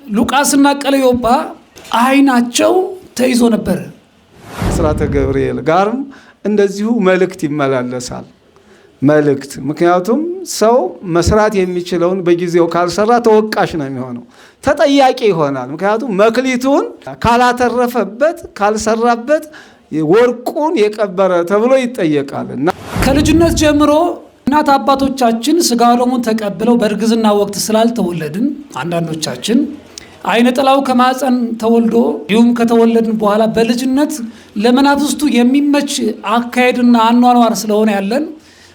ሉቃስና ቀለዮጳ አይናቸው ተይዞ ነበር። አስራተ ገብርኤል ጋርም እንደዚሁ መልእክት ይመላለሳል። መልእክት ምክንያቱም ሰው መስራት የሚችለውን በጊዜው ካልሰራ ተወቃሽ ነው የሚሆነው፣ ተጠያቂ ይሆናል። ምክንያቱም መክሊቱን ካላተረፈበት ካልሰራበት ወርቁን የቀበረ ተብሎ ይጠየቃል። እና ከልጅነት ጀምሮ እናት አባቶቻችን ስጋ ወደሙን ተቀብለው በእርግዝና ወቅት ስላልተወለድን አንዳንዶቻችን አይነ ጥላው ከማፀን ተወልዶ እንዲሁም ከተወለድን በኋላ በልጅነት ለመናፍስቱ የሚመች አካሄድና አኗኗር ስለሆነ ያለን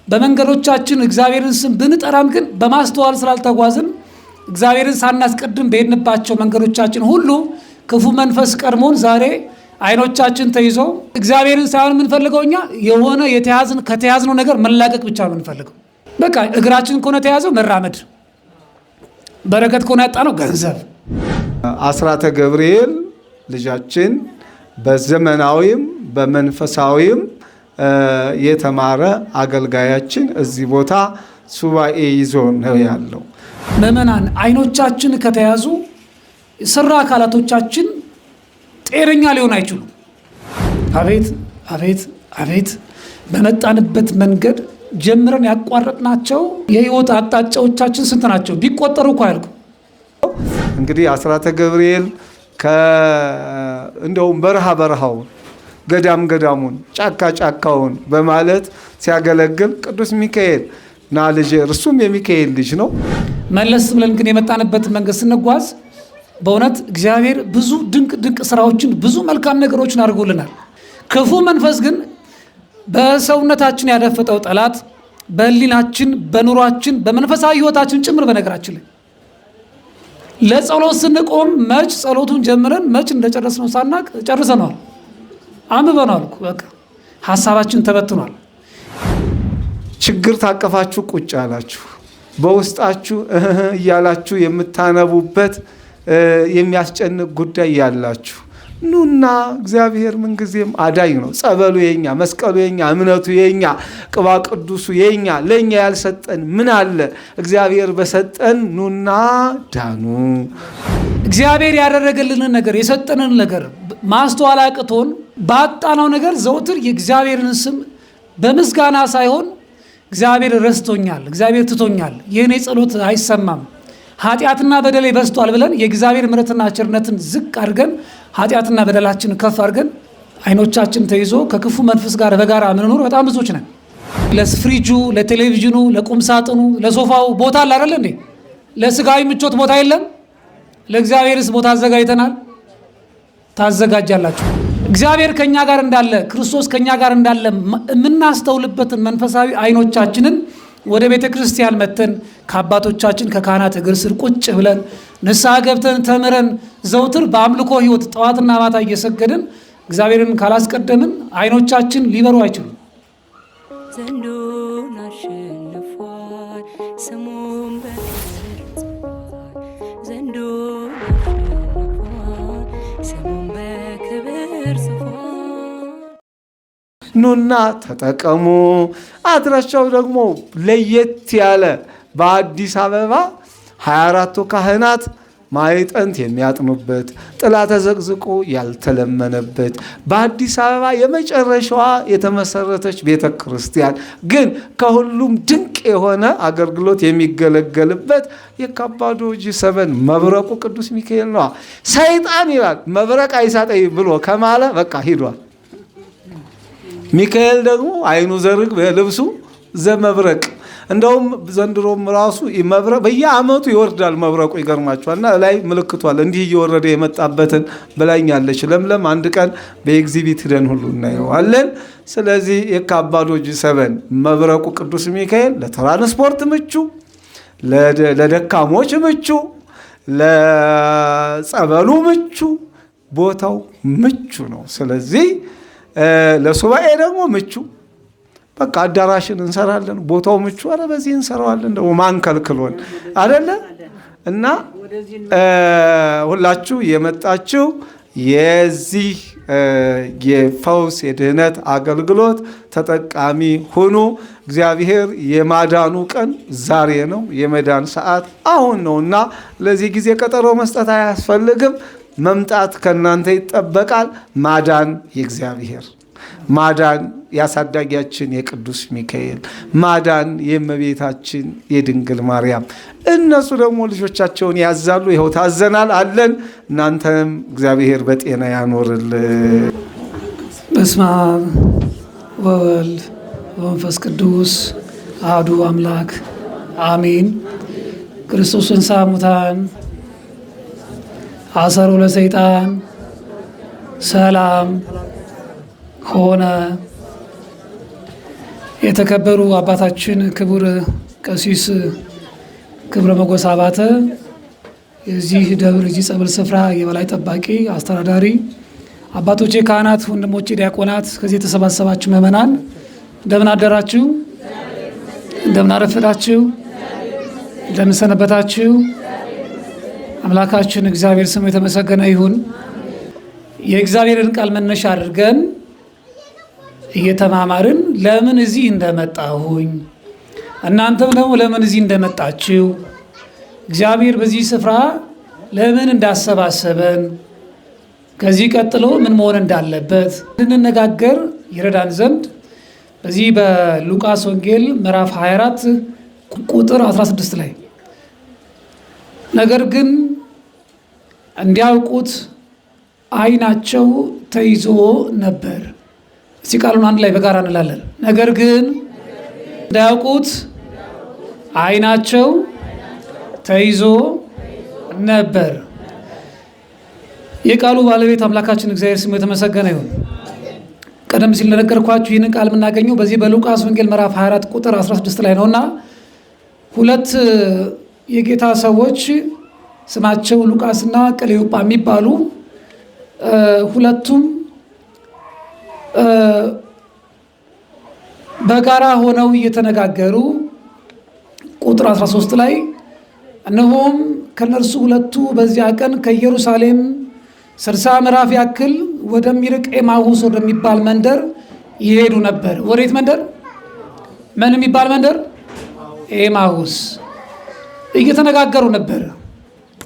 በመንገዶቻችን እግዚአብሔርን ስም ብንጠራም ግን በማስተዋል ስላልተጓዝን እግዚአብሔርን ሳናስቀድም በሄድንባቸው መንገዶቻችን ሁሉ ክፉ መንፈስ ቀድሞን ዛሬ አይኖቻችን ተይዞ እግዚአብሔርን ሳይሆን የምንፈልገው እኛ የሆነ ከተያዝነው ነገር መላቀቅ ብቻ ነው የምንፈልገው። በቃ እግራችን ከሆነ ተያዘው መራመድ፣ በረከት ከሆነ ያጣነው ገንዘብ። አስራተ ገብርኤል ልጃችን በዘመናዊም በመንፈሳዊም የተማረ አገልጋያችን እዚህ ቦታ ሱባኤ ይዞ ነው ያለው። ምእመናን አይኖቻችን ከተያዙ ስራ አካላቶቻችን ጤነኛ ሊሆን አይችሉም። አቤት አቤት አቤት በመጣንበት መንገድ ጀምረን ያቋረጥናቸው የህይወት አቅጣጫዎቻችን ስንት ናቸው? ቢቆጠሩ እኮ አያልቁ። እንግዲህ አስራተ ገብርኤል እንደውም በረሃውን ገዳሙን ጫካውን በማለት ሲያገለግል ቅዱስ ሚካኤል ና ልጅ እርሱም የሚካኤል ልጅ ነው። መለስ ብለን ግን የመጣንበት መንገድ ስንጓዝ በእውነት እግዚአብሔር ብዙ ድንቅ ስራዎችን ብዙ መልካም ነገሮችን አድርጎልናል። ክፉ መንፈስ ግን በሰውነታችን ያደፈጠው ጠላት በህሊናችን፣ በኑሯችን፣ በመንፈሳዊ ህይወታችን ጭምር በነገራችን ላይ ለጸሎት ስንቆም መች ጸሎቱን ጀምረን መች እንደጨረስነው ሳናቅ ጨርሰነዋል፣ አንብበናል እኮ በቃ ሀሳባችን ተበትኗል። ችግር ታቀፋችሁ ቁጭ አላችሁ፣ በውስጣችሁ እያላችሁ የምታነቡበት የሚያስጨንቅ ጉዳይ ያላችሁ ኑና እግዚአብሔር ምንጊዜም አዳኝ ነው። ጸበሉ የኛ፣ መስቀሉ የኛ፣ እምነቱ የኛ፣ ቅባ ቅዱሱ የኛ። ለኛ ያልሰጠን ምን አለ? እግዚአብሔር በሰጠን ኑና ዳኑ። እግዚአብሔር ያደረገልንን ነገር የሰጠንን ነገር ማስተዋል አቅቶን ባጣነው ነገር ዘውትር የእግዚአብሔርን ስም በምስጋና ሳይሆን እግዚአብሔር ረስቶኛል፣ እግዚአብሔር ትቶኛል፣ የኔ ጸሎት አይሰማም፣ ኃጢአትና በደሌ በዝቷል ብለን የእግዚአብሔር ምሕረትና ቸርነትን ዝቅ አድርገን ኃጢአትና በደላችን ከፍ አድርገን አይኖቻችን ተይዞ ከክፉ መንፈስ ጋር በጋራ ምንኖር በጣም ብዙዎች ነን። ለፍሪጁ፣ ለቴሌቪዥኑ፣ ለቁም ሳጥኑ፣ ለሶፋው ቦታ አለ አይደል እንዴ? ለስጋዊ ምቾት ቦታ የለም? ለእግዚአብሔርስ ቦታ አዘጋጅተናል? ታዘጋጃላችሁ። እግዚአብሔር ከኛ ጋር እንዳለ፣ ክርስቶስ ከኛ ጋር እንዳለ የምናስተውልበትን መንፈሳዊ አይኖቻችንን ወደ ቤተ ክርስቲያን መተን ከአባቶቻችን ከካህናት እግር ስር ቁጭ ብለን ንስሐ ገብተን ተምረን ዘውትር በአምልኮ ህይወት ጠዋትና ማታ እየሰገድን እግዚአብሔርን ካላስቀደምን አይኖቻችን ሊበሩ አይችሉም። ዘንዶን አሸንፏል፣ ስሙን በክብር ጽፏል። ዘንዶን አሸንፏል፣ ስሙን በክብር ጽፏል። ኑና ተጠቀሙ። አድራሻው ደግሞ ለየት ያለ በአዲስ አበባ 24ቱ ካህናት ማዕጠንት የሚያጥኑበት ጥላ ተዘቅዝቆ ያልተለመነበት በአዲስ አበባ የመጨረሻዋ የተመሰረተች ቤተ ክርስቲያን ግን ከሁሉም ድንቅ የሆነ አገልግሎት የሚገለገልበት የካባዶ G7 መብረቁ ቅዱስ ሚካኤል ነው። ሰይጣን ይላል መብረቅ አይሳጠኝ ብሎ ከማለ በቃ ሂዷል። ሚካኤል ደግሞ አይኑ ዘርግ በልብሱ ዘመብረቅ። እንደውም ዘንድሮም ራሱ መብረቅ በየዓመቱ ይወርዳል መብረቁ። ይገርማችኋልና ላይ ምልክቷል እንዲህ እየወረደ የመጣበትን ብላኛለች ለምለም። አንድ ቀን በኤግዚቢት ሄደን ሁሉ እናየዋለን። ስለዚህ የካባዶ G7 መብረቁ ቅዱስ ሚካኤል ለትራንስፖርት ምቹ፣ ለደካሞች ምቹ፣ ለጸበሉ ምቹ፣ ቦታው ምቹ ነው። ስለዚህ ለሱባኤ ደግሞ ምቹ፣ በቃ አዳራሽን እንሰራለን፣ ቦታው ምቹ። አረ በዚህ እንሰራዋለን ደግሞ ማንከልክሎን አይደለ? እና ሁላችሁ የመጣችሁ የዚህ የፈውስ የድህነት አገልግሎት ተጠቃሚ ሁኑ። እግዚአብሔር የማዳኑ ቀን ዛሬ ነው። የመዳን ሰዓት አሁን ነውና ለዚህ ጊዜ ቀጠሮ መስጠት አያስፈልግም። መምጣት ከእናንተ ይጠበቃል። ማዳን የእግዚአብሔር፣ ማዳን ያሳዳጊያችን የቅዱስ ሚካኤል፣ ማዳን የእመቤታችን የድንግል ማርያም። እነሱ ደግሞ ልጆቻቸውን ያዛሉ። ይኸው ታዘናል አለን። እናንተም እግዚአብሔር በጤና ያኖርልን። በስመ አብ ወወልድ ወመንፈስ ቅዱስ አሐዱ አምላክ አሜን። ክርስቶስ ተንሥአ እሙታን አሰሮ ለሰይጣን ሰላም ሆነ። የተከበሩ አባታችን ክቡር ቀሲስ ክብረ ሞገስ አባተ የዚህ ደብር የዚህ ጸበል ስፍራ የበላይ ጠባቂ አስተዳዳሪ፣ አባቶቼ ካህናት፣ ወንድሞቼ ዲያቆናት፣ ከዚህ የተሰባሰባችሁ ምእመናን እንደምን አደራችሁ? እንደምን አረፈዳችሁ? እንደምን ሰነበታችሁ? አምላካችን እግዚአብሔር ስሙ የተመሰገነ ይሁን። የእግዚአብሔርን ቃል መነሻ አድርገን እየተማማርን ለምን እዚህ እንደመጣሁኝ እናንተም ደግሞ ለምን እዚህ እንደመጣችሁ እግዚአብሔር በዚህ ስፍራ ለምን እንዳሰባሰበን ከዚህ ቀጥሎ ምን መሆን እንዳለበት እንድንነጋገር ይረዳን ዘንድ በዚህ በሉቃስ ወንጌል ምዕራፍ 24 ቁጥር 16 ላይ ነገር ግን እንዲያውቁት ዓይናቸው ተይዞ ነበር። እስቲ ቃሉን አንድ ላይ በጋራ እንላለን። ነገር ግን እንዲያውቁት ዓይናቸው ተይዞ ነበር። የቃሉ ባለቤት አምላካችን እግዚአብሔር ስሙ የተመሰገነ ይሁን። ቀደም ሲል እንደነገርኳችሁ ይህንን ቃል የምናገኘው በዚህ በሉቃስ ወንጌል ምዕራፍ 24 ቁጥር 16 ላይ ነውና ሁለት የጌታ ሰዎች ስማቸው ሉቃስና ቀሌዮጳ የሚባሉ ሁለቱም በጋራ ሆነው እየተነጋገሩ ቁጥር 13 ላይ እነሆም ከነርሱ ሁለቱ በዚያ ቀን ከኢየሩሳሌም 60 ምዕራፍ ያክል ወደሚርቅ ኤማሁስ ወደሚባል መንደር ይሄዱ ነበር። ወዴት መንደር? ምን የሚባል መንደር? ኤማሁስ። እየተነጋገሩ ነበር።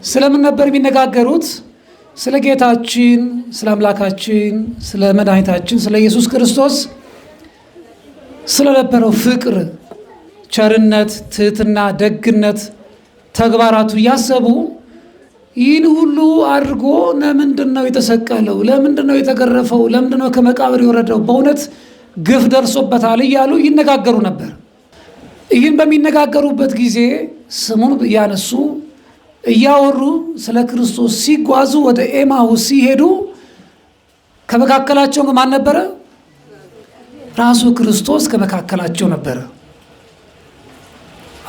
ስለምን ነበር የሚነጋገሩት? ስለ ጌታችን፣ ስለ አምላካችን፣ ስለ መድኃኒታችን ስለ ኢየሱስ ክርስቶስ ስለነበረው ፍቅር፣ ቸርነት፣ ትህትና፣ ደግነት ተግባራቱ እያሰቡ ይህን ሁሉ አድርጎ ለምንድን ነው የተሰቀለው? ለምንድን ነው የተገረፈው? ለምንድን ነው ከመቃብር የወረደው? በእውነት ግፍ ደርሶበታል እያሉ ይነጋገሩ ነበር። ይህን በሚነጋገሩበት ጊዜ ስሙን እያነሱ እያወሩ ስለ ክርስቶስ ሲጓዙ ወደ ኤማሁስ ሲሄዱ ከመካከላቸው ማን ነበረ? ራሱ ክርስቶስ ከመካከላቸው ነበረ።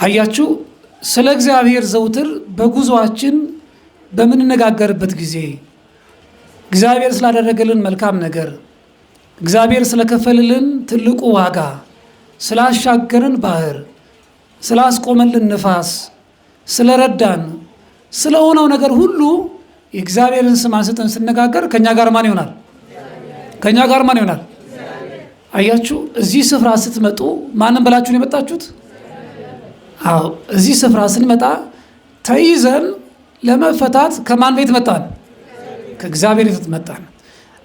አያችሁ፣ ስለ እግዚአብሔር ዘውትር በጉዞአችን በምንነጋገርበት ጊዜ እግዚአብሔር ስላደረገልን መልካም ነገር፣ እግዚአብሔር ስለከፈልልን ትልቁ ዋጋ፣ ስላሻገርን ባህር፣ ስላስቆመልን ንፋስ፣ ስለረዳን ስለሆነው ነገር ሁሉ የእግዚአብሔርን ስም አንስተን ስነጋገር ከኛ ጋር ማን ይሆናል? ከኛ ጋር ማን ይሆናል? አያችሁ፣ እዚህ ስፍራ ስትመጡ ማንን ብላችሁ ነው የመጣችሁት? አዎ፣ እዚህ ስፍራ ስንመጣ ተይዘን ለመፈታት ከማን ቤት መጣን? ከእግዚአብሔር ቤት መጣን።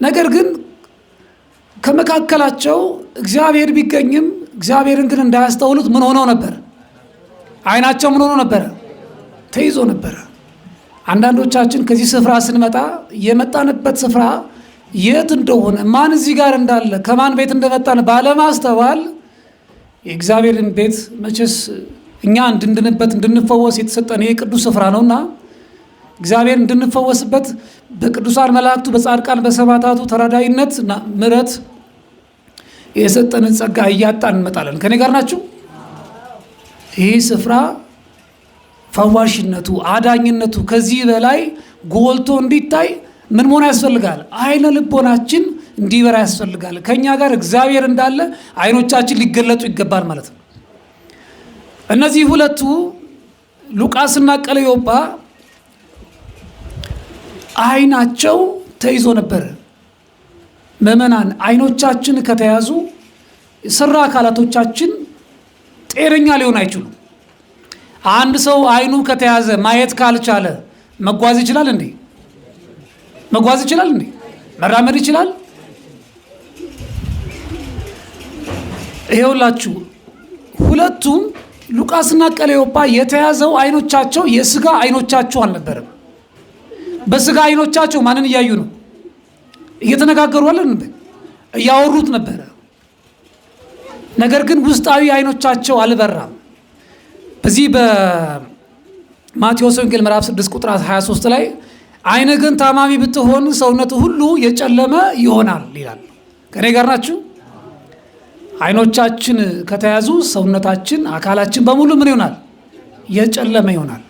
ነገር ግን ከመካከላቸው እግዚአብሔር ቢገኝም እግዚአብሔርን ግን እንዳያስተውሉት ምን ሆነው ነበር? ዓይናቸው ምን ሆኖ ነበረ? ተይዞ ነበረ። አንዳንዶቻችን ከዚህ ስፍራ ስንመጣ የመጣንበት ስፍራ የት እንደሆነ ማን እዚህ ጋር እንዳለ ከማን ቤት እንደመጣን ባለማስተዋል የእግዚአብሔርን ቤት መቼስ እኛ እንድንድንበት እንድንፈወስ የተሰጠን ይህ ቅዱስ ስፍራ ነውና እግዚአብሔር እንድንፈወስበት በቅዱሳን መላእክቱ በጻድቃን በሰማዕታቱ ተራዳይነት እና ምሕረት የሰጠንን ጸጋ እያጣን እንመጣለን። ከኔ ጋር ናችሁ? ይህ ስፍራ ፈዋሽነቱ፣ አዳኝነቱ ከዚህ በላይ ጎልቶ እንዲታይ ምን መሆን ያስፈልጋል? አይነ ልቦናችን እንዲበራ ያስፈልጋል። ከኛ ጋር እግዚአብሔር እንዳለ አይኖቻችን ሊገለጡ ይገባል ማለት ነው። እነዚህ ሁለቱ ሉቃስና ቀሌዮጳ አይናቸው ተይዞ ነበር። ምእመናን፣ አይኖቻችን ከተያዙ ስራ አካላቶቻችን ጤነኛ ሊሆን አይችሉም። አንድ ሰው አይኑ ከተያዘ ማየት ካልቻለ መጓዝ ይችላል እንዴ? መጓዝ ይችላል እንዴ? መራመድ ይችላል? ይኸውላችሁ ሁለቱም ሉቃስና ቀሌዮጳ የተያዘው አይኖቻቸው የስጋ አይኖቻቸው አልነበረም። በስጋ አይኖቻቸው ማንን እያዩ ነው? እየተነጋገሩ አለን፣ እያወሩት ነበረ። ነገር ግን ውስጣዊ አይኖቻቸው አልበራም። በዚህ በማቴዎስ ወንጌል ምዕራፍ 6 ቁጥር 23 ላይ አይነ ግን ታማሚ ብትሆን ሰውነቱ ሁሉ የጨለመ ይሆናል ይላል። ከኔ ጋር ናችሁ? አይኖቻችን ከተያዙ ሰውነታችን፣ አካላችን በሙሉ ምን ይሆናል? የጨለመ ይሆናል።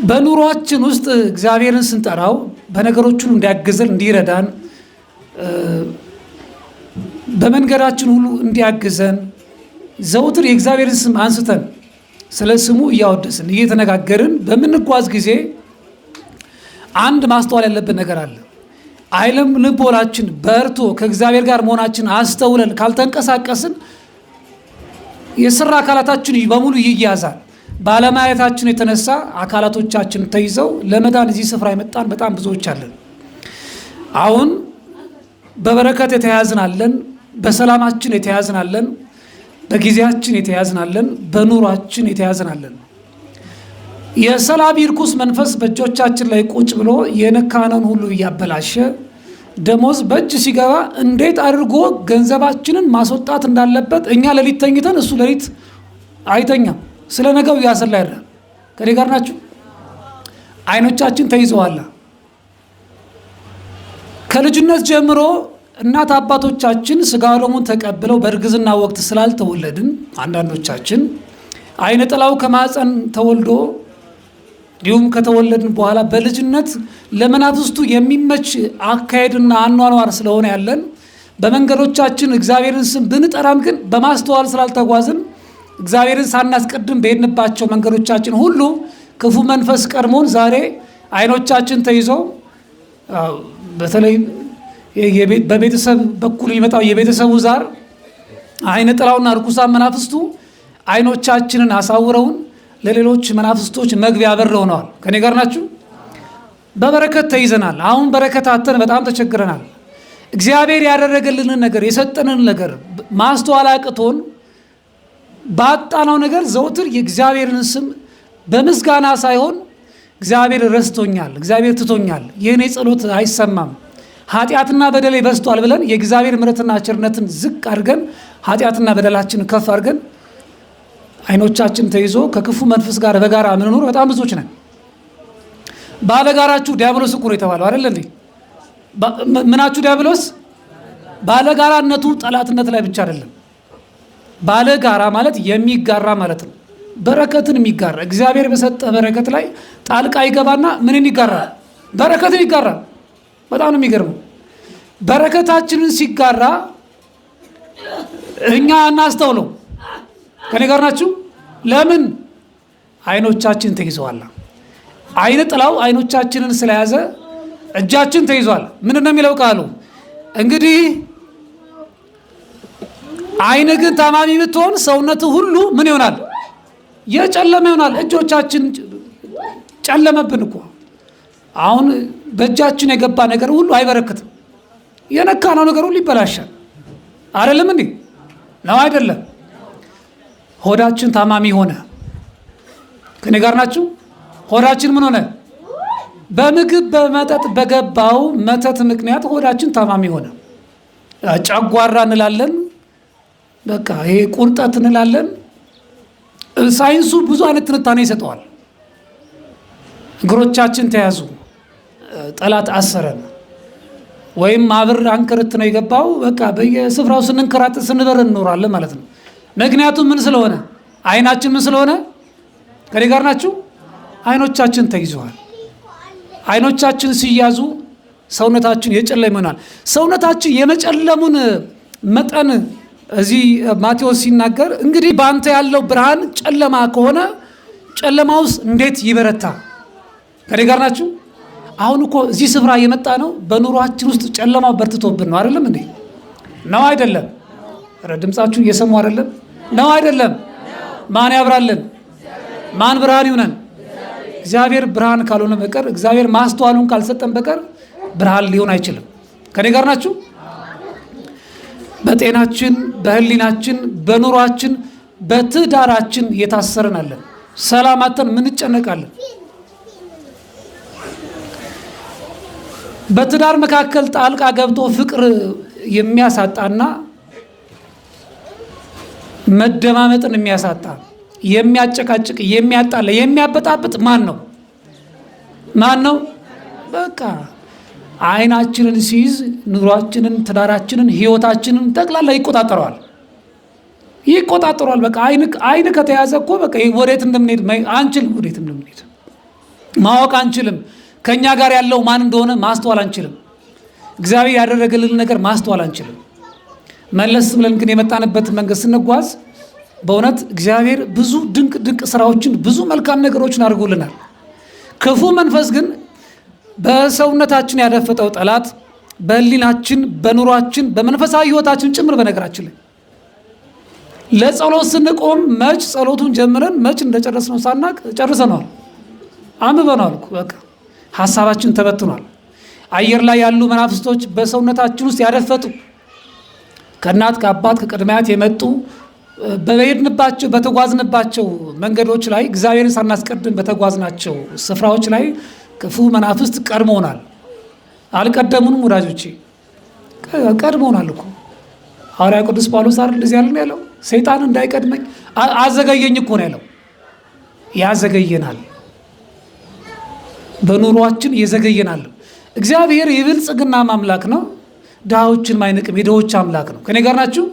በኑሯችን ውስጥ እግዚአብሔርን ስንጠራው በነገሮች ሁሉ እንዲያግዘን እንዲረዳን፣ በመንገዳችን ሁሉ እንዲያግዘን ዘውትር የእግዚአብሔርን ስም አንስተን ስለ ስሙ እያወደስን እየተነጋገርን በምንጓዝ ጊዜ አንድ ማስተዋል ያለብን ነገር አለ። አይለም ልቦናችን በርቶ ከእግዚአብሔር ጋር መሆናችን አስተውለን ካልተንቀሳቀስን የስራ አካላታችን በሙሉ ይያዛል። ባለማየታችን የተነሳ አካላቶቻችን ተይዘው ለመዳን እዚህ ስፍራ የመጣን በጣም ብዙዎች አለን። አሁን በበረከት የተያዝናለን፣ በሰላማችን የተያዝናለን፣ በጊዜያችን የተያዝናለን፣ በኑሯችን የተያዝናለን። የሰላቢ ርኩስ መንፈስ በእጆቻችን ላይ ቁጭ ብሎ የነካነውን ሁሉ እያበላሸ ደሞዝ በእጅ ሲገባ እንዴት አድርጎ ገንዘባችንን ማስወጣት እንዳለበት እኛ ሌሊት ተኝተን እሱ ሌሊት አይተኛም። ስለ ነገው እያሰላ ያድራል። ከኔ ጋር ናችሁ? አይኖቻችን ተይዘዋል። ከልጅነት ጀምሮ እናት አባቶቻችን ስጋ ወደሙን ተቀብለው በእርግዝና ወቅት ስላልተወለድን አንዳንዶቻችን አይነ ጥላው ከማፀን ተወልዶ እንዲሁም ከተወለድን በኋላ በልጅነት ለመናፍስቱ የሚመች አካሄድና አኗኗር ስለሆነ ያለን በመንገዶቻችን እግዚአብሔርን ስም ብንጠራም ግን በማስተዋል ስላልተጓዝን እግዚአብሔርን ሳናስቀድም በሄድንባቸው መንገዶቻችን ሁሉ ክፉ መንፈስ ቀድሞን ዛሬ አይኖቻችን ተይዘው በተለይ በቤተሰብ በኩል የሚመጣው የቤተሰቡ ዛር አይነ ጥላውና ርኩሳን መናፍስቱ አይኖቻችንን አሳውረውን ለሌሎች መናፍስቶች መግቢያ በር ሆነዋል። ከኔ ጋር ናችሁ? በበረከት ተይዘናል። አሁን በረከት አተን በጣም ተቸግረናል። እግዚአብሔር ያደረገልንን ነገር የሰጠንን ነገር ማስተዋል አቅቶን ባጣናው ነገር ዘውትር የእግዚአብሔርን ስም በምስጋና ሳይሆን እግዚአብሔር ረስቶኛል፣ እግዚአብሔር ትቶኛል፣ የእኔ ጸሎት አይሰማም፣ ኃጢአትና በደሌ በዝቷል ብለን የእግዚአብሔር ምሕረትና ቸርነትን ዝቅ አድርገን ኃጢአትና በደላችንን ከፍ አድርገን አይኖቻችን ተይዞ ከክፉ መንፈስ ጋር በጋራ ምንኖር በጣም ብዙዎች ነን። ባለጋራችሁ ዲያብሎስ እኮ ነው የተባለው አይደል እንዴ? ምናችሁ ዲያብሎስ? ባለጋራነቱ ጠላትነት ላይ ብቻ አይደለም። ባለጋራ ማለት የሚጋራ ማለት ነው። በረከትን የሚጋራ እግዚአብሔር በሰጠ በረከት ላይ ጣልቃ ይገባና ምንን ይጋራል? በረከትን ይጋራል። በጣም ነው የሚገርመው። በረከታችንን ሲጋራ እኛ እናስተውለው። ከኔ ጋር ናችሁ? ለምን? አይኖቻችን ተይዘዋል። አይነ ጥላው አይኖቻችንን ስለያዘ እጃችን ተይዟል። ምንድን ነው የሚለው ቃሉ? እንግዲህ አይነ ግን ታማሚ ብትሆን ሰውነቱ ሁሉ ምን ይሆናል? የጨለመ ይሆናል። እጆቻችን ጨለመብን እኮ። አሁን በእጃችን የገባ ነገር ሁሉ አይበረክትም። የነካነው ነገር ሁሉ ይበላሻል። አይደለም እንዴ? ነው አይደለም? ሆዳችን ታማሚ ሆነ። ከኔ ጋር ናችሁ? ሆዳችን ምን ሆነ? በምግብ በመጠጥ በገባው መተት ምክንያት ሆዳችን ታማሚ ሆነ። ጨጓራ እንላለን፣ በቃ ይሄ ቁርጠት እንላለን። ሳይንሱ ብዙ አይነት ትንታኔ ይሰጠዋል። እግሮቻችን ተያዙ፣ ጠላት አሰረን፣ ወይም ማብር አንከርት ነው የገባው። በቃ በየስፍራው ስንንከራተት ስንበር እንኖራለን ማለት ነው። ምክንያቱም ምን ስለሆነ? አይናችን ምን ስለሆነ? ከኔ ጋር ናችሁ? አይኖቻችን ተይዘዋል። አይኖቻችን ሲያዙ ሰውነታችን የጨለመ ይሆናል። ሰውነታችን የመጨለሙን መጠን እዚህ ማቴዎስ ሲናገር እንግዲህ በአንተ ያለው ብርሃን ጨለማ ከሆነ ጨለማ ውስጥ እንዴት ይበረታ? ከኔ ጋር ናችሁ? አሁን እኮ እዚህ ስፍራ የመጣ ነው በኑሯችን ውስጥ ጨለማው በርትቶብን ነው። አይደለም እንዴ? ነው አይደለም? ኧረ ድምጻችሁ እየሰሙ አይደለም? ነው አይደለም? ማን ያብራልን? ማን ብርሃን ይሁነን? እግዚአብሔር ብርሃን ካልሆነ በቀር እግዚአብሔር ማስተዋሉን ካልሰጠን በቀር ብርሃን ሊሆን አይችልም። ከኔ ጋር ናችሁ? በጤናችን፣ በህሊናችን፣ በኑሯችን፣ በትዳራችን የታሰርን አለን። ሰላም አጥተን ምን እንጨነቃለን? በትዳር መካከል ጣልቃ ገብቶ ፍቅር የሚያሳጣና መደማመጥን የሚያሳጣ የሚያጨቃጭቅ የሚያጣላ የሚያበጣብጥ ማን ነው? ማን ነው? በቃ አይናችንን ሲይዝ ኑሯችንን፣ ትዳራችንን፣ ህይወታችንን ጠቅላላ ይቆጣጠረዋል። በቃ አይን ከተያዘ እኮ በቃ ወዴት እንደምንሄድ አንችልም። ወዴት እንደምንሄድ ማወቅ አንችልም። ከኛ ጋር ያለው ማን እንደሆነ ማስተዋል አንችልም። እግዚአብሔር ያደረገልን ነገር ማስተዋል አንችልም። መለስ ብለን ግን የመጣንበት መንገድ ስንጓዝ በእውነት እግዚአብሔር ብዙ ድንቅ ስራዎችን ብዙ መልካም ነገሮችን አድርጎልናል። ክፉ መንፈስ ግን በሰውነታችን ያደፈጠው ጠላት በህሊናችን፣ በኑሯችን፣ በመንፈሳዊ ህይወታችን ጭምር በነገራችን ላይ ለጸሎት ስንቆም መች ጸሎቱን ጀምረን መች እንደጨረስነው ሳናቅ ጨርሰነዋል፣ አንብበነዋል እኮ በቃ ሀሳባችን ተበትኗል። አየር ላይ ያሉ መናፍስቶች በሰውነታችን ውስጥ ያደፈጡ ከእናት ከአባት ከቅድሚያት የመጡ በሄድንባቸው በተጓዝንባቸው መንገዶች ላይ እግዚአብሔርን ሳናስቀድም በተጓዝናቸው ስፍራዎች ላይ ክፉ መናፍስት ቀድመውናል። አልቀደሙንም ወዳጆቼ? ቀድመውናል እኮ። ሐዋርያ ቅዱስ ጳውሎስ አይደል እንደዚህ ያለው? ሰይጣን እንዳይቀድመኝ አዘገየኝ እኮ ነው ያለው። ያዘገየናል፣ በኑሯችን ይዘገየናል። እግዚአብሔር የብልጽግና አምላክ ነው፣ ድሃዎችን ማይንቅም፣ የድሆች አምላክ ነው። ከኔ ጋር ናችሁ?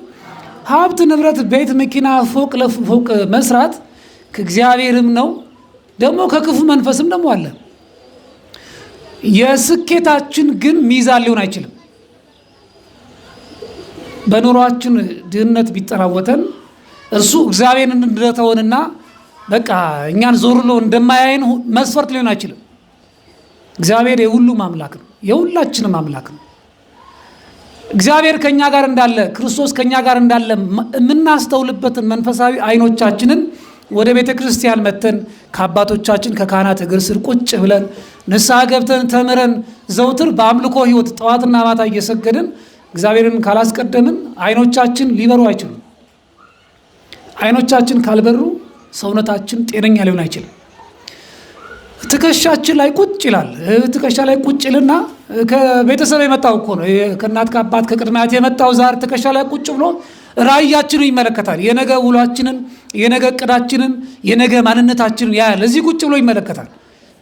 ሀብት ንብረት፣ ቤት፣ መኪና፣ ፎቅ ለፎቅ መስራት ከእግዚአብሔርም ነው፣ ደግሞ ከክፉ መንፈስም ደግሞ አለ። የስኬታችን ግን ሚዛን ሊሆን አይችልም። በኑሯችን ድህነት ቢጠናወተን እርሱ እግዚአብሔርን እንደተወንና በቃ እኛን ዞር ብሎ እንደማያየን መስፈርት ሊሆን አይችልም። እግዚአብሔር የሁሉም አምላክ ነው፣ የሁላችንም አምላክ ነው። እግዚአብሔር ከኛ ጋር እንዳለ፣ ክርስቶስ ከኛ ጋር እንዳለ የምናስተውልበትን መንፈሳዊ አይኖቻችንን ወደ ቤተ ክርስቲያን መተን ከአባቶቻችን ከካህናት እግር ስር ቁጭ ብለን ንስሐ ገብተን ተምረን ዘውትር በአምልኮ ህይወት ጠዋትና ማታ እየሰገድን እግዚአብሔርን ካላስቀደምን አይኖቻችን ሊበሩ አይችሉም። አይኖቻችን ካልበሩ ሰውነታችን ጤነኛ ሊሆን አይችልም። ትከሻችን ላይ ቁጭ ይላል። ትከሻ ላይ ቁጭ ይልና ከቤተሰብ የመጣው እኮ ነው፣ ከእናት ከአባት ከቅድሚያት የመጣው ዛር ትከሻ ላይ ቁጭ ብሎ ራእያችንን ይመለከታል። የነገ ውሏችንን፣ የነገ እቅዳችንን፣ የነገ ማንነታችንን ያያል። እዚህ ቁጭ ብሎ ይመለከታል።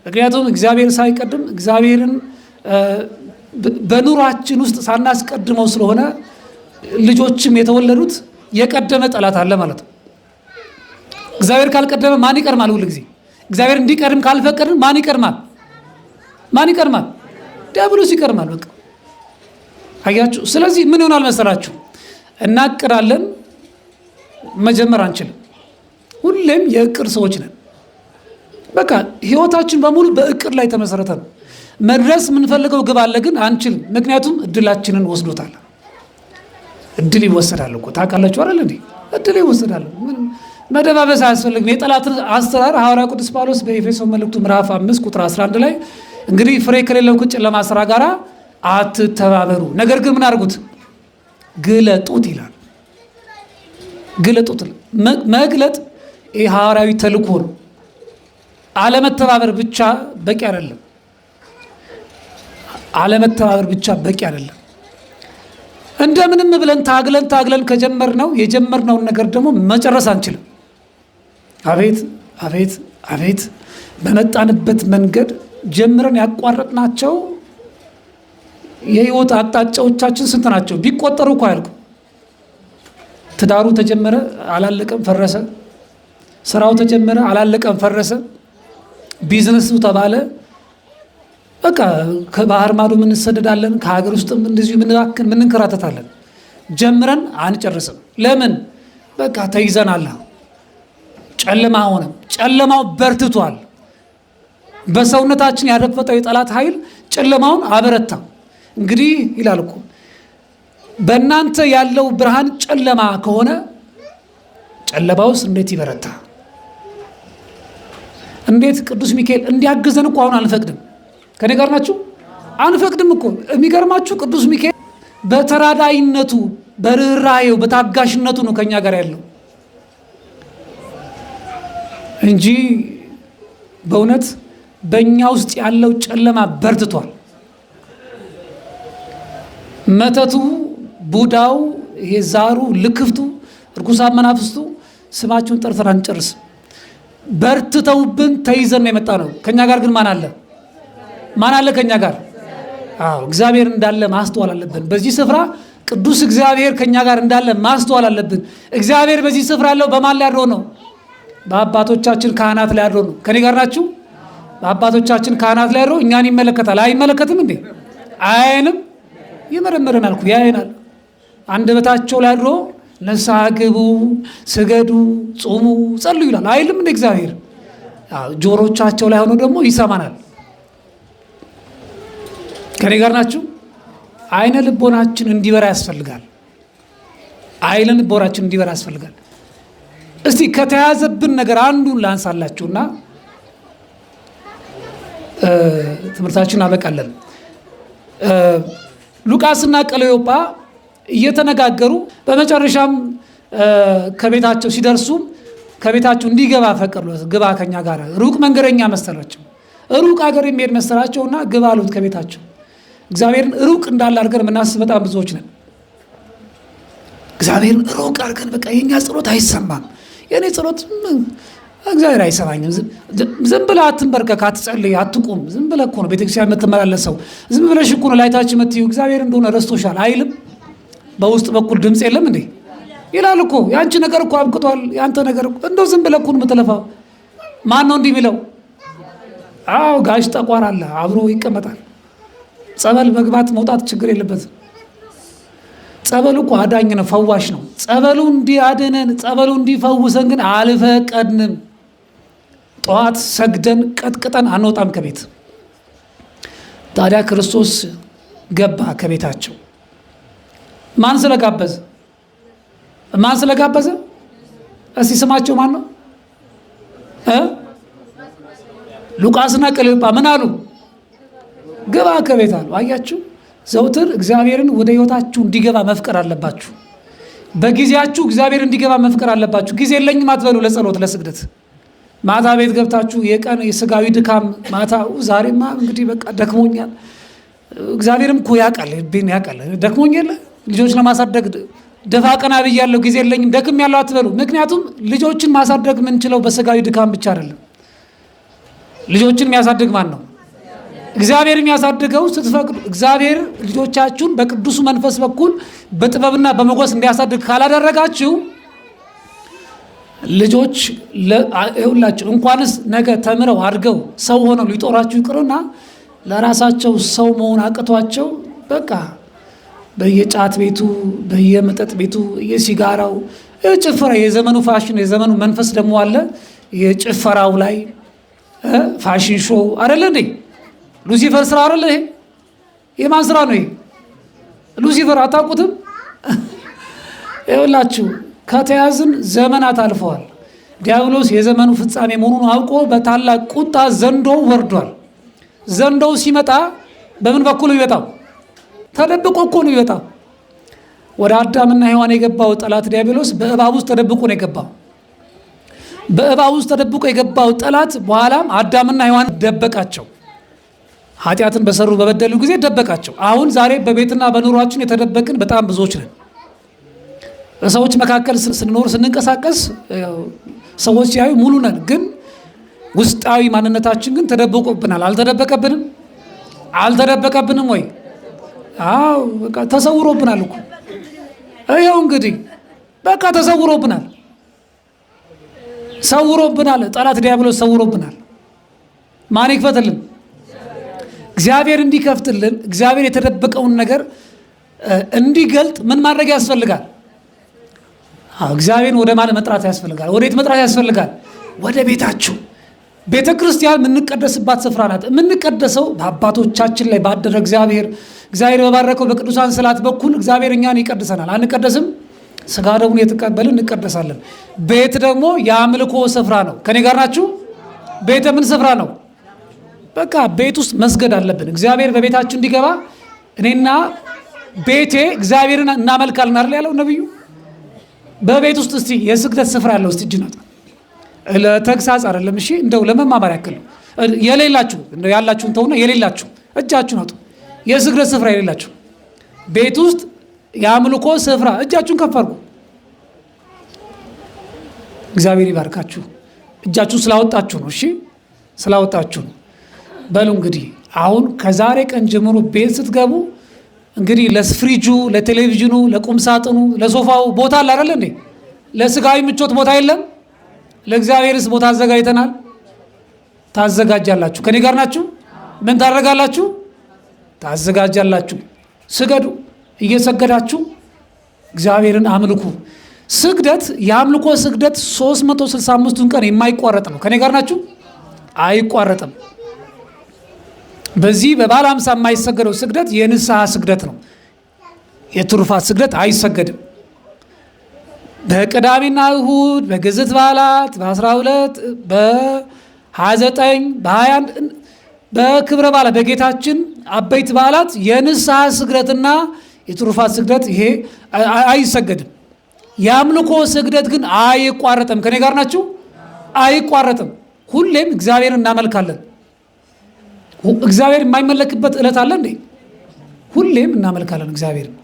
ምክንያቱም እግዚአብሔር ሳይቀድም እግዚአብሔርን በኑሯችን ውስጥ ሳናስቀድመው ስለሆነ ልጆችም የተወለዱት የቀደመ ጠላት አለ ማለት ነው። እግዚአብሔር ካልቀደመ ማን ይቀድማል? ሁሉ ጊዜ እግዚአብሔር እንዲቀድም ካልፈቀድን ማን ይቀድማል? ማን ይቀድማል? ዲያብሎስ ይቀድማል። በቃ አያችሁ። ስለዚህ ምን ይሆናል መሰላችሁ? እናቅዳለን፣ መጀመር አንችልም። ሁሌም የእቅድ ሰዎች ነን። በቃ ህይወታችን በሙሉ በእቅድ ላይ ተመሰረተ ነው። መድረስ የምንፈልገው ግብ አለ፣ ግን አንችልም። ምክንያቱም እድላችንን ወስዶታል። እድል ይወሰዳል እኮ ታውቃላችሁ አይደል እንዴ? እድል ይወሰዳል። መደባበስ አያስፈልግም። የጠላት አሰራር ሐዋርያ ቅዱስ ጳውሎስ በኤፌሶን መልእክቱ ምዕራፍ 5 ቁጥር 11 ላይ እንግዲህ ፍሬ ከሌለው ከጨለማ ስራ ጋር አትተባበሩ፣ ነገር ግን ምን አድርጉት? ግለጡት ይላል። ግለጡት። መግለጥ ሐዋርያዊ ተልእኮ ነው። አለመተባበር ብቻ በቂ አይደለም። አለመተባበር ብቻ በቂ አይደለም። እንደምንም ብለን ታግለን ከጀመርነው የጀመርነውን ነገር ደግሞ መጨረስ አንችልም። አቤት አቤት አቤት! በመጣንበት መንገድ ጀምረን ያቋረጥናቸው የህይወት አቅጣጫዎቻችን ስንት ናቸው? ቢቆጠሩ እኮ አያልቁ። ትዳሩ ተጀመረ፣ አላለቀም፣ ፈረሰ። ስራው ተጀመረ፣ አላለቀም፣ ፈረሰ። ቢዝነሱ ተባለ፣ በቃ ከባህር ማዶ ምን እንሰደዳለን፣ ከሀገር ውስጥም እንደዚሁ ምን እንከራተታለን። ጀምረን አንጨርስም። ለምን? በቃ ተይዘናል። ጨለማ ሆነ። ጨለማው በርትቷል። በሰውነታችን ያደፈጠው የጠላት ኃይል ጨለማውን አበረታ። እንግዲህ ይላል እኮ በእናንተ ያለው ብርሃን ጨለማ ከሆነ ጨለማውስ እንዴት ይበረታ! እንዴት ቅዱስ ሚካኤል እንዲያግዘን እኮ አሁን አንፈቅድም። ከኔ ጋር ናችሁ? አንፈቅድም እኮ። የሚገርማችሁ ቅዱስ ሚካኤል በተራዳይነቱ፣ በርኅራኄው፣ በታጋሽነቱ ነው ከኛ ጋር ያለው እንጂ በእውነት በእኛ ውስጥ ያለው ጨለማ በርትቷል። መተቱ፣ ቡዳው፣ ይሄ ዛሩ፣ ልክፍቱ፣ እርኩሳን መናፍስቱ ስማቸውን ጠርተን አንጨርስም። በርትተውብን ተይዘን ነው የመጣ ነው። ከኛ ጋር ግን ማን አለ? ማን አለ ከኛ ጋር? አዎ እግዚአብሔር እንዳለ ማስተዋል አለብን። በዚህ ስፍራ ቅዱስ እግዚአብሔር ከኛ ጋር እንዳለ ማስተዋል አለብን። እግዚአብሔር በዚህ ስፍራ ያለው በማን ላይ አድሮ ነው? በአባቶቻችን ካህናት ላይ አድሮ ነው። ከኔ ጋር ናችሁ? በአባቶቻችን ካህናት ላይ አድሮ እኛን ይመለከታል። አይመለከትም እንዴ? አያየንም? ይመረምረናል እኮ ያየናል። አንደበታቸው ላይ አድሮ ንስሐ ግቡ፣ ስገዱ፣ ጾሙ፣ ጸልዩ ይላል አይልም እንደ እግዚአብሔር? ጆሮቻቸው ላይ ሆኖ ደግሞ ይሰማናል። ከኔ ጋር ናችሁ? አይነ ልቦናችን እንዲበራ ያስፈልጋል። አይነ ልቦናችን እንዲበራ ያስፈልጋል። እስቲ ከተያዘብን ነገር አንዱን ላንሳላችሁና ትምህርታችን አበቃለን። ሉቃስና ቀለዮጳ እየተነጋገሩ በመጨረሻም ከቤታቸው ሲደርሱ ከቤታቸው እንዲገባ ፈቀዱለት። ግባ ከኛ ጋር። ሩቅ መንገደኛ መሰላቸው፣ ሩቅ ሀገር የሚሄድ መሰላቸውና ግባ አሉት ከቤታቸው። እግዚአብሔርን ሩቅ እንዳለ አድርገን የምናስብ በጣም ብዙዎች ነን። እግዚአብሔርን ሩቅ አድርገን በቃ የኛ ጸሎት አይሰማም፣ የኔ ጸሎት እግዚአብሔር አይሰማኝም። ዝም ብለህ አትንበርከክ፣ አትጸልይ፣ አትቁም። ዝም ብለህ እኮ ነው ቤተክርስቲያን የምትመላለሰው። ዝም ብለሽ እኮ ነው ላይታች የምትይው። እግዚአብሔር እንደሆነ ረስቶሻል አይልም? በውስጥ በኩል ድምፅ የለም እንዴ ይላል እኮ። የአንቺ ነገር እኮ አብቅቷል፣ የአንተ ነገር እንደው ዝም ብለህ እኮ ነው የምትለፋው። ማን ነው እንዲህ የሚለው? አዎ ጋሽ ጠቋር አለ፣ አብሮ ይቀመጣል። ጸበል መግባት መውጣት ችግር የለበትም። ጸበሉ እኮ አዳኝ ነው፣ ፈዋሽ ነው። ጸበሉ እንዲያድነን፣ ጸበሉ እንዲፈውሰን ግን አልፈቀድንም። ጠዋት ሰግደን ቀጥቅጠን አንወጣም ከቤት። ታዲያ ክርስቶስ ገባ ከቤታቸው። ማን ስለጋበዘ? ማን ስለጋበዘ? እስቲ ስማቸው ማን ነው? ሉቃስና ቀለዮጳ ምን አሉ? ግባ ከቤት አሉ። አያችሁ፣ ዘውትር እግዚአብሔርን ወደ ህይወታችሁ እንዲገባ መፍቀር አለባችሁ። በጊዜያችሁ እግዚአብሔር እንዲገባ መፍቀር አለባችሁ። ጊዜ የለኝም አትበሉ ለጸሎት ለስግደት። ማታ ቤት ገብታችሁ የቀን የስጋዊ ድካም ማታ ዛሬማ እንግዲህ በቃ ደክሞኛል። እግዚአብሔርም እኮ ያውቃል፣ ቤን ያውቃል። ደክሞኛል ልጆች ለማሳደግ ደፋ ቀና ብያለሁ፣ ጊዜ የለኝም፣ ደክም ያለው አትበሉ። ምክንያቱም ልጆችን ማሳደግ የምንችለው በስጋዊ ድካም ብቻ አይደለም። ልጆችን የሚያሳድግ ማን ነው? እግዚአብሔር የሚያሳድገው ስትፈቅዱ። እግዚአብሔር ልጆቻችሁን በቅዱሱ መንፈስ በኩል በጥበብና በሞገስ እንዲያሳድግ ካላደረጋችሁ ልጆች ይኸውላችሁ እንኳንስ ነገ ተምረው አድገው ሰው ሆነው ሊጦራችሁ ይቅርና ለራሳቸው ሰው መሆን አቅቷቸው በቃ በየጫት ቤቱ በየመጠጥ ቤቱ የሲጋራው ጭፈራ፣ የዘመኑ ፋሽን የዘመኑ መንፈስ ደግሞ አለ። የጭፈራው ላይ ፋሽን ሾው አይደለ እንዴ? ሉሲፈር ስራ አይደለ ይሄ? የማን ስራ ነው ይሄ? ሉሲፈር አታውቁትም? ይኸውላችሁ ከተያዝን ዘመናት አልፈዋል። ዲያብሎስ የዘመኑ ፍጻሜ መሆኑን አውቆ በታላቅ ቁጣ ዘንዶው ወርዷል። ዘንዶው ሲመጣ በምን በኩል ነው ይመጣው? ተደብቆ እኮ ነው ይመጣው። ወደ አዳምና ሔዋን የገባው ጠላት ዲያብሎስ በእባብ ውስጥ ተደብቆ ነው የገባው። በእባብ ውስጥ ተደብቆ የገባው ጠላት በኋላም አዳምና ሔዋን ደበቃቸው። ኃጢአትን በሰሩ በበደሉ ጊዜ ደበቃቸው። አሁን ዛሬ በቤትና በኑሯችን የተደበቅን በጣም ብዙዎች ነን። በሰዎች መካከል ስንኖር ስንንቀሳቀስ ሰዎች ሲያዩ ሙሉ ነን፣ ግን ውስጣዊ ማንነታችን ግን ተደብቆብናል። አልተደበቀብንም? አልተደበቀብንም ወይ? አዎ በቃ ተሰውሮብናል እኮ። ይኸው እንግዲህ በቃ ተሰውሮብናል፣ ሰውሮብናል። ጠላት ዲያብሎስ ሰውሮብናል። ማን ይክፈትልን? እግዚአብሔር እንዲከፍትልን፣ እግዚአብሔር የተደበቀውን ነገር እንዲገልጥ ምን ማድረግ ያስፈልጋል? እግዚአብሔርን ወደ ማን መጥራት ያስፈልጋል? ወዴት መጥራት ያስፈልጋል? ወደ ቤታችሁ። ቤተ ክርስቲያን የምንቀደስባት ስፍራ ናት። የምንቀደሰው በአባቶቻችን ላይ ባደረ እግዚአብሔር በባረከው በቅዱሳን ስዕላት በኩል እግዚአብሔር እኛን ይቀድሰናል። አንቀደስም? ስጋ ደሙን የተቀበልን እንቀደሳለን። ቤት ደግሞ የአምልኮ ስፍራ ነው። ከኔ ጋር ናችሁ? ቤት ምን ስፍራ ነው? በቃ ቤት ውስጥ መስገድ አለብን። እግዚአብሔር በቤታችን እንዲገባ እኔና ቤቴ እግዚአብሔርን እናመልካለን አይደል ያለው ነብዩ። በቤት ውስጥ እስቲ የስግደት ስፍራ ያለው እስቲ እጅ ናት። ለተግሳጽ አይደለም እሺ፣ እንደው ለመማማር ያክል የሌላችሁ እንደው ያላችሁን ተውና የሌላችሁ እጃችሁን አውጡ። የስግደት ስፍራ የሌላችሁ ቤት ውስጥ የአምልኮ ስፍራ እጃችሁን ከፍ አድርጉ። እግዚአብሔር ይባርካችሁ። እጃችሁን ስላወጣችሁ ነው። እሺ ስላወጣችሁ ነው። በሉ እንግዲህ አሁን ከዛሬ ቀን ጀምሮ ቤት ስትገቡ እንግዲህ ለፍሪጁ፣ ለቴሌቪዥኑ፣ ለቁም ሳጥኑ፣ ለሶፋው ቦታ አለ አይደል እንዴ? ለስጋዊ ምቾት ቦታ የለም። ለእግዚአብሔርስ ቦታ አዘጋጅተናል። ታዘጋጃላችሁ። ከኔ ጋር ናችሁ? ምን ታደርጋላችሁ? ታዘጋጃላችሁ። ስገዱ። እየሰገዳችሁ እግዚአብሔርን አምልኩ። ስግደት የአምልኮ ስግደት 365ቱን ቀን የማይቋረጥ ነው። ከኔ ጋር ናችሁ? አይቋረጥም። በዚህ በበዓለ ሃምሳ የማይሰገደው ስግደት የንስሐ ስግደት ነው። የትሩፋት ስግደት አይሰገድም። በቅዳሜና እሁድ፣ በግዝት በዓላት፣ በ12 በ29 በ21 በክብረ በዓላት በጌታችን አበይት በዓላት የንስሐ ስግደትና የትሩፋት ስግደት ይሄ አይሰገድም። የአምልኮ ስግደት ግን አይቋረጥም። ከኔ ጋር ናችሁ? አይቋረጥም። ሁሌም እግዚአብሔርን እናመልካለን። እግዚአብሔር የማይመለክበት ዕለት አለ እንዴ? ሁሌም እናመልካለን እግዚአብሔርን።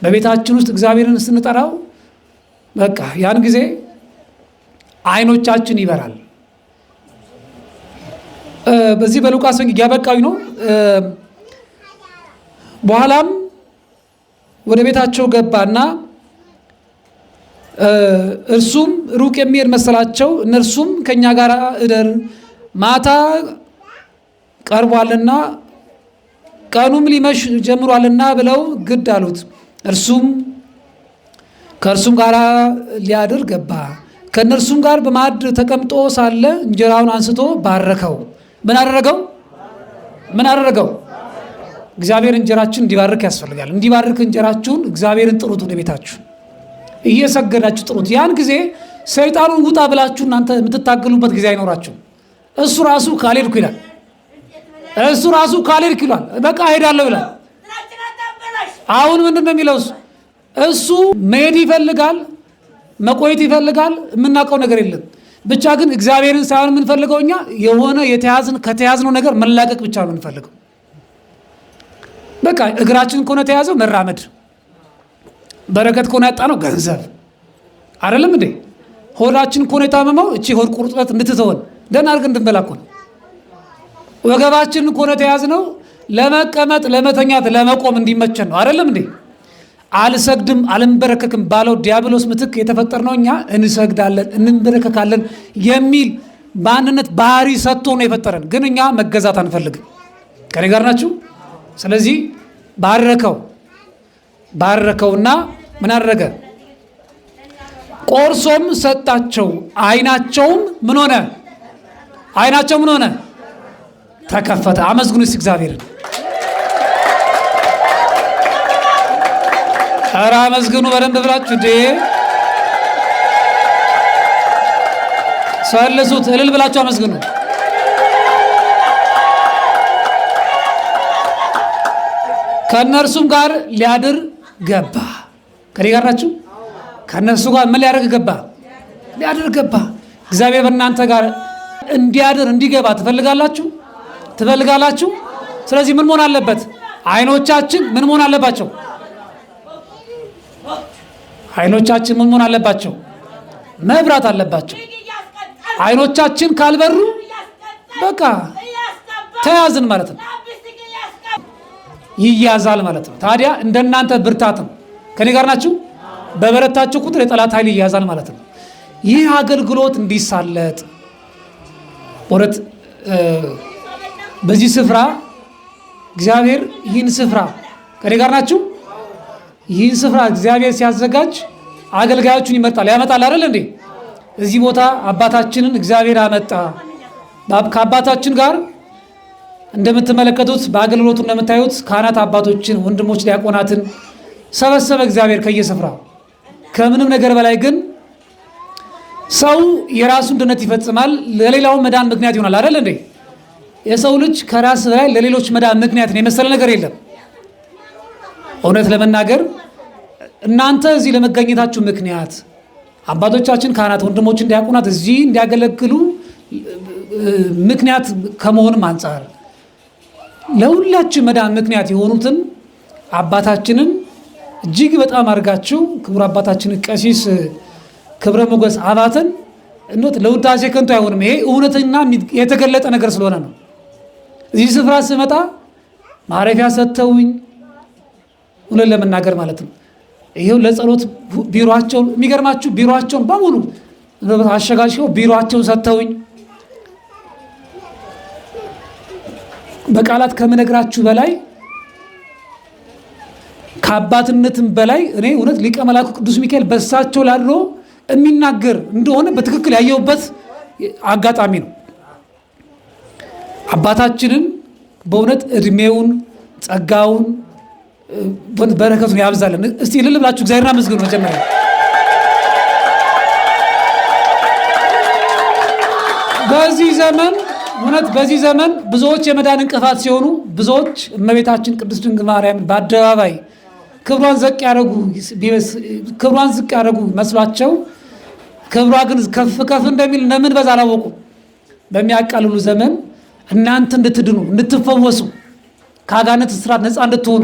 በቤታችን ውስጥ እግዚአብሔርን ስንጠራው በቃ ያን ጊዜ አይኖቻችን ይበራል። በዚህ በሉቃስ ወንጌል ያበቃዊ ነው። በኋላም ወደ ቤታቸው ገባና እርሱም ሩቅ የሚሄድ መሰላቸው። እነርሱም ከኛ ጋር እደር ማታ ቀርቧልና ቀኑም ሊመሽ ጀምሯልና ብለው ግድ አሉት። ከእርሱም ጋር ሊያድር ገባ። ከእነርሱም ጋር በማዕድ ተቀምጦ ሳለ እንጀራውን አንስቶ ባረከው። ምን አደረገው? ምን አደረገው? እግዚአብሔር እንጀራችን እንዲባርክ ያስፈልጋል። እንዲባርክ እንጀራችሁን እግዚአብሔርን ጥሩት። ወደ ቤታችሁ እየሰገዳችሁ ጥሩት። ያን ጊዜ ሰይጣኑን ውጣ ብላችሁ እናንተ የምትታገሉበት ጊዜ አይኖራችሁም። እሱ ራሱ ካልሄድኩ ይላል። እሱ ራሱ ካልሄድኩ ይላል። በቃ ሄዳለሁ ይላል። አሁን ምንድን ነው የሚለው? እሱ መሄድ ይፈልጋል፣ መቆየት ይፈልጋል። የምናውቀው ነገር የለም። ብቻ ግን እግዚአብሔርን ሳይሆን የምንፈልገው እኛ የሆነ ከተያዝነው ነገር መላቀቅ ብቻ ነው የምንፈልገው። በቃ እግራችን ከሆነ ተያዘው መራመድ፣ በረከት ከሆነ ያጣነው ገንዘብ አይደለም እንዴ? ሆዳችን ከሆነ የታመመው እቺ ሆድ ቁርጠት እንድትተወን ደህና አድርገን እንድንበላ እኮ ነው። ወገባችን ከሆነ ተያዝነው ለመቀመጥ፣ ለመተኛት፣ ለመቆም እንዲመቸን ነው አይደለም እንዴ? አልሰግድም አልንበረከክም ባለው ዲያብሎስ ምትክ የተፈጠርነው እኛ እንሰግዳለን እንንበረከካለን የሚል ማንነት ባህሪ ሰጥቶ ነው የፈጠረን። ግን እኛ መገዛት አንፈልግም። ከኔ ጋር ናችሁ? ስለዚህ ባረከውና ምን አደረገ? ቆርሶም ሰጣቸው። አይናቸውም ምን ሆነ? አይናቸው ምን ሆነ? ተከፈተ። አመስግኑስ እግዚአብሔርን። ኧረ አመስግኑ በደንብ ብላችሁ ሰልሱት፣ እልል ብላችሁ አመስግኑ። ከእነርሱም ጋር ሊያድር ገባ። ከኔ ጋር ናችሁ? ከእነርሱ ጋር ምን ሊያደርግ ገባ? ሊያድር ገባ። እግዚአብሔር በእናንተ ጋር እንዲያድር እንዲገባ ትፈልጋላችሁ? ትፈልጋላችሁ? ስለዚህ ምን መሆን አለበት? አይኖቻችን ምን መሆን አለባቸው? አይኖቻችን ምን መሆን አለባቸው? መብራት አለባቸው። አይኖቻችን ካልበሩ በቃ ተያዝን ማለት ነው፣ ይያዛል ማለት ነው። ታዲያ እንደናንተ ብርታት ነው። ከኔ ጋር ናችሁ? በበረታችሁ ቁጥር የጠላት ኃይል ይያዛል ማለት ነው። ይህ አገልግሎት እንዲሳለጥ ወረት በዚህ ስፍራ እግዚአብሔር ይህን ስፍራ ከኔ ጋር ናችሁ? ይህን ስፍራ እግዚአብሔር ሲያዘጋጅ አገልጋዮቹን ይመርጣል፣ ያመጣል አይደል እንዴ? እዚህ ቦታ አባታችንን እግዚአብሔር አመጣ። ከአባታችን ጋር እንደምትመለከቱት በአገልግሎቱ እንደምታዩት ካህናት አባቶችን፣ ወንድሞች ዲያቆናትን ሰበሰበ እግዚአብሔር ከምንም ነገር በላይ ግን ሰው የራሱን ድነት ይፈጽማል፣ ለሌላው መዳን ምክንያት ይሆናል አይደል እንዴ? የሰው ልጅ ከራስ በላይ ለሌሎች መዳን ምክንያት ነው የመሰለ ነገር የለም። እውነት ለመናገር እናንተ እዚህ ለመገኘታችሁ ምክንያት አባቶቻችን ካህናት፣ ወንድሞች፣ ዲያቆናት እዚህ እንዲያገለግሉ ምክንያት ከመሆንም አንጻር ለሁላችን መዳን ምክንያት የሆኑትን አባታችንን እጅግ በጣም አድርጋችሁ ክቡር አባታችንን ቀሲስ ክብረ ሞገስ አባተን እንዴት ለውዳሴ ከንቱ አይሆንም። ይሄ እውነተኛ የተገለጠ ነገር ስለሆነ ነው። እዚህ ስፍራ ስመጣ ማረፊያ ሰጥተውኝ እውነት ለመናገር ማለት ነው። ይሄው ለጸሎት ቢሮአቸው የሚገርማችሁ ቢሮአቸውን በሙሉ አሸጋሽገው ቢሮአቸውን ሰጥተውኝ በቃላት ከምነግራችሁ በላይ ከአባትነትም በላይ እኔ እውነት ሊቀ መላኩ ቅዱስ ሚካኤል በሳቸው ላድሮ የሚናገር እንደሆነ በትክክል ያየሁበት አጋጣሚ ነው። አባታችንን በእውነት እድሜውን ጸጋውን በረከቱን ያብዛልን። እስቲ እልል ብላችሁ እግዚአብሔርን አመስግኑ። መጀመሪያ በዚህ ዘመን እውነት በዚህ ዘመን ብዙዎች የመዳን እንቅፋት ሲሆኑ ብዙዎች እመቤታችን ቅድስት ድንግል ማርያም በአደባባይ ክብሯን ዝቅ ያደረጉ መስሏቸው ክብሯ ግን ከፍ ከፍ እንደሚል እንደምን በዛ አላወቁ። በሚያቃልሉ ዘመን እናንተ እንድትድኑ እንድትፈወሱ ከአጋንንት እስራት ነፃ እንድትሆኑ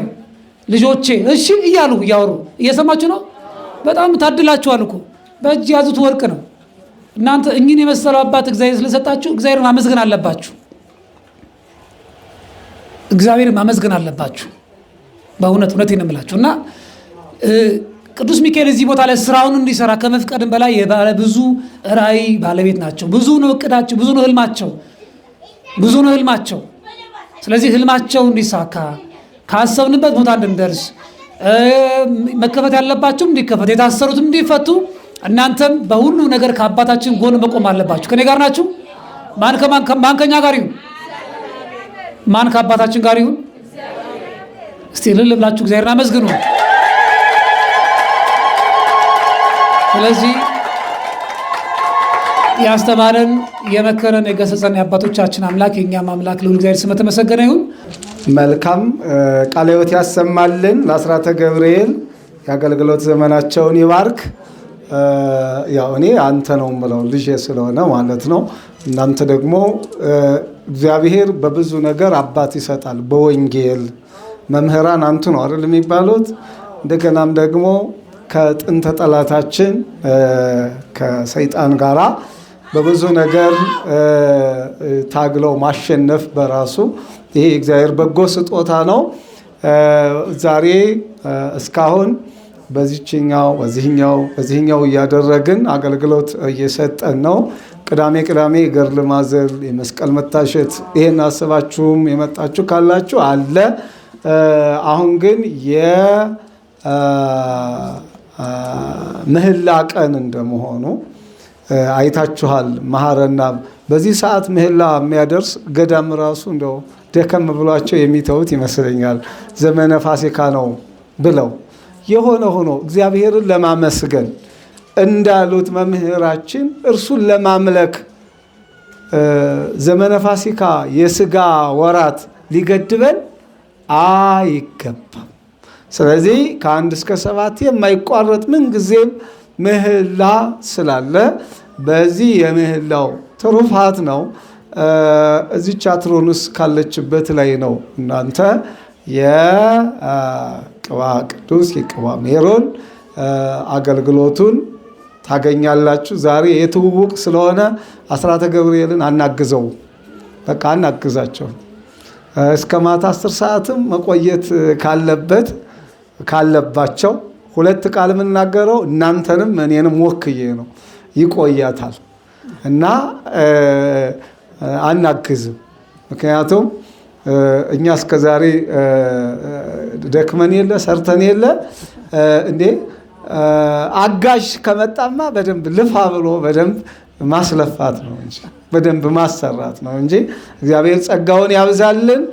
ልጆቼ እሺ እያሉ እያወሩ እየሰማችሁ ነው። በጣም ታድላችኋል እኮ በእጅ ያዙት ወርቅ ነው። እናንተ እኚህን የመሰለው አባት እግዚአብሔር ስለሰጣችሁ እግዚአብሔርን ማመስገን አለባችሁ። እግዚአብሔርን ማመስገን አለባችሁ። በእውነት እውነቴን ነው የምላችሁ። እና ቅዱስ ሚካኤል እዚህ ቦታ ላይ ስራውን እንዲሰራ ከመፍቀድም በላይ የባለ ብዙ ራእይ ባለቤት ናቸው። ብዙ ነው እቅዳቸው፣ ብዙ ነው ህልማቸው። ስለዚህ ህልማቸው እንዲሳካ ካሰብንበት ቦታ እንድንደርስ መከፈት ያለባቸው እንዲከፈት የታሰሩትም እንዲፈቱ እናንተም በሁሉ ነገር ከአባታችን ጎን መቆም አለባችሁ። ከኔ ጋር ናችሁ? ማን ከኛ ጋር ይሁን? ማን ከአባታችን ጋር ይሁን? እስቲ እልል ብላችሁ እግዚአብሔርን አመስግኑ። ስለዚህ ያስተማረን የመከረን የገሰጸን የአባቶቻችን አምላክ የእኛም አምላክ ልዑል እግዚአብሔር ስም የተመሰገነ ይሁን። መልካም ቃለ ሕይወት ያሰማልን። ለአስራተ ገብርኤል የአገልግሎት ዘመናቸውን ይባርክ። ያው እኔ አንተ ነው የምለው ልጄ ስለሆነ ማለት ነው። እናንተ ደግሞ እግዚአብሔር በብዙ ነገር አባት ይሰጣል። በወንጌል መምህራን አንቱ ነው አይደል የሚባሉት። እንደገናም ደግሞ ከጥንተ ጠላታችን ከሰይጣን ጋራ በብዙ ነገር ታግለው ማሸነፍ በራሱ ይሄ እግዚአብሔር በጎ ስጦታ ነው። ዛሬ እስካሁን በዚህኛው እያደረግን አገልግሎት እየሰጠን ነው። ቅዳሜ ገድለ ማዘል፣ የመስቀል መታሸት ይሄን አስባችሁም የመጣችሁ ካላችሁ አለ። አሁን ግን ምህላ ቀን እንደመሆኑ አይታችኋል። መሐረና በዚህ ሰዓት ምህላ የሚያደርስ ገዳም ራሱ እንደው ደከም ብሏቸው የሚተውት ይመስለኛል። ዘመነ ፋሲካ ነው ብለው የሆነ ሆኖ እግዚአብሔርን ለማመስገን እንዳሉት መምህራችን እርሱን ለማምለክ ዘመነ ፋሲካ የስጋ ወራት ሊገድበን አይገባም። ስለዚህ ከ1 እስከ 7 የማይቋረጥ ምንጊዜም ምህላ ስላለ በዚህ የምህላው ትሩፋት ነው። እዚች አትሮንስ ካለችበት ላይ ነው እናንተ የቅባ ቅዱስ የቅባ ሜሮን አገልግሎቱን ታገኛላችሁ። ዛሬ የትውውቅ ስለሆነ አስራተ ገብርኤልን አናግዘው፣ በቃ አናግዛቸው። እስከ ማታ 10 ሰዓትም መቆየት ካለባቸው 2 ቃል የምናገረው እናንተንም እኔንም ወክዬ ነው። ይቆያታል እና አናግዝም። ምክንያቱም እኛ እስከዛሬ ደክመን የለ ሰርተን የለ እንዴ አጋዥ ከመጣማ በደንብ ልፋ ብሎ በደንብ ማስለፋት ነው እንጂ በደንብ ማሰራት ነው እንጂ እግዚአብሔር ጸጋውን ያብዛልን።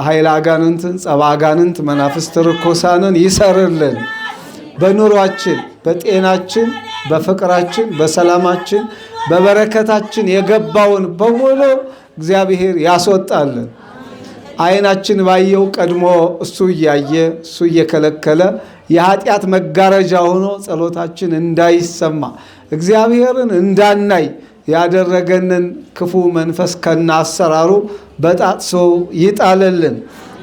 ኃይለ አጋንንትን፣ ጸባ አጋንንት፣ መናፍስት ርኩሳንን ይሰርልን በኑሯችን በጤናችን፣ በፍቅራችን፣ በሰላማችን፣ በበረከታችን የገባውን በሙሉ እግዚአብሔር ያስወጣልን። ዓይናችን ባየው ቀድሞ እሱ እያየ እሱ እየከለከለ የኃጢአት መጋረጃ ሆኖ ጸሎታችን እንዳይሰማ እግዚአብሔርን እንዳናይ ያደረገንን ክፉ መንፈስ ከነ አሰራሩ በጣጥሶ ይጣልልን።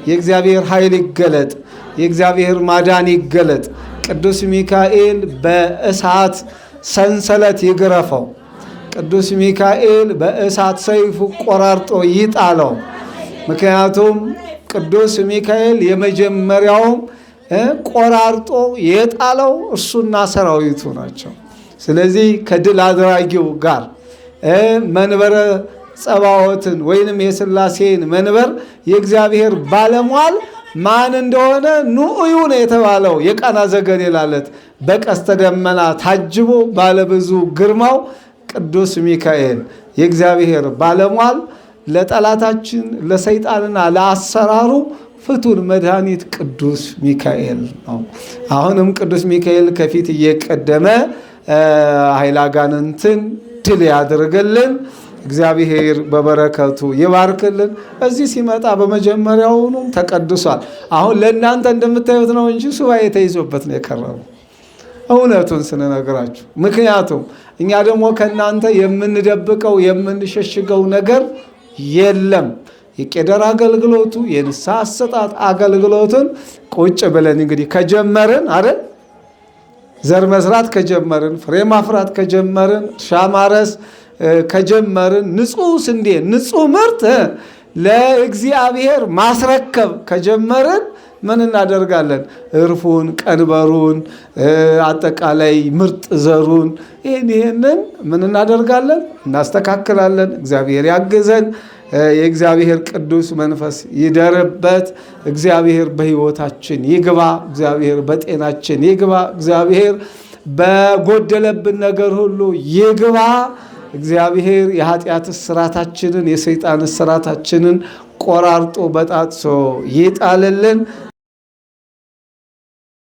የእግዚአብሔር ኃይል ይገለጥ። የእግዚአብሔር ማዳን ይገለጥ። ቅዱስ ሚካኤል በእሳት ሰንሰለት ይግረፈው። ቅዱስ ሚካኤል በእሳት ሰይፉ ቆራርጦ ይጣለው። ምክንያቱም ቅዱስ ሚካኤል የመጀመሪያውም ቆራርጦ የጣለው እርሱና ሰራዊቱ ናቸው። ስለዚህ ከድል አድራጊው ጋር መንበረ ጸባዖትን ወይንም የሥላሴን መንበር የእግዚአብሔር ባለሟል ማን እንደሆነ ኑዑዩ ነው የተባለው። የቃና ዘገሊላ ዕለት በቀስተ ደመና ታጅቦ ባለብዙ ግርማው ቅዱስ ሚካኤል የእግዚአብሔር ባለሟል ለጠላታችን ለሰይጣንና ለአሰራሩ ፍቱን መድኃኒት ቅዱስ ሚካኤል ነው። አሁንም ቅዱስ ሚካኤል ከፊት እየቀደመ ኃይለ አጋንንትን ድል ያድርግልን። እግዚአብሔር በበረከቱ ይባርክልን። እዚህ ሲመጣ በመጀመሪያውኑም ተቀድሷል። አሁን ለእናንተ እንደምታዩት ነው እንጂ ሱባኤ ተይዞበት ነው የከረመው፣ እውነቱን ስንነግራችሁ። ምክንያቱም እኛ ደግሞ ከእናንተ የምንደብቀው የምንሸሽገው ነገር የለም። የቄደር አገልግሎቱ የንስሐ አሰጣጥ አገልግሎቱን ቁጭ ብለን እንግዲህ ከጀመርን አይደል፣ ዘር መስራት ከጀመርን፣ ፍሬ ማፍራት ከጀመርን፣ እርሻ ማረስ ከጀመርን፣ ንጹህ ስንዴ ንጹህ ምርት ለእግዚአብሔር ማስረከብ ከጀመርን ምን እናደርጋለን? እርፉን፣ ቀንበሩን፣ አጠቃላይ ምርጥ ዘሩን ይህንን ምን እናደርጋለን? እናስተካክላለን። እግዚአብሔር ያግዘን። የእግዚአብሔር ቅዱስ መንፈስ ይደርበት። እግዚአብሔር በሕይወታችን ይግባ። እግዚአብሔር በጤናችን ይግባ። እግዚአብሔር በጎደለብን ነገር ሁሉ ይግባ። እግዚአብሔር የኃጢአት እስራታችንን የሰይጣን እስራታችንን ቆራርጦ በጣጥሶ ይጣልልን።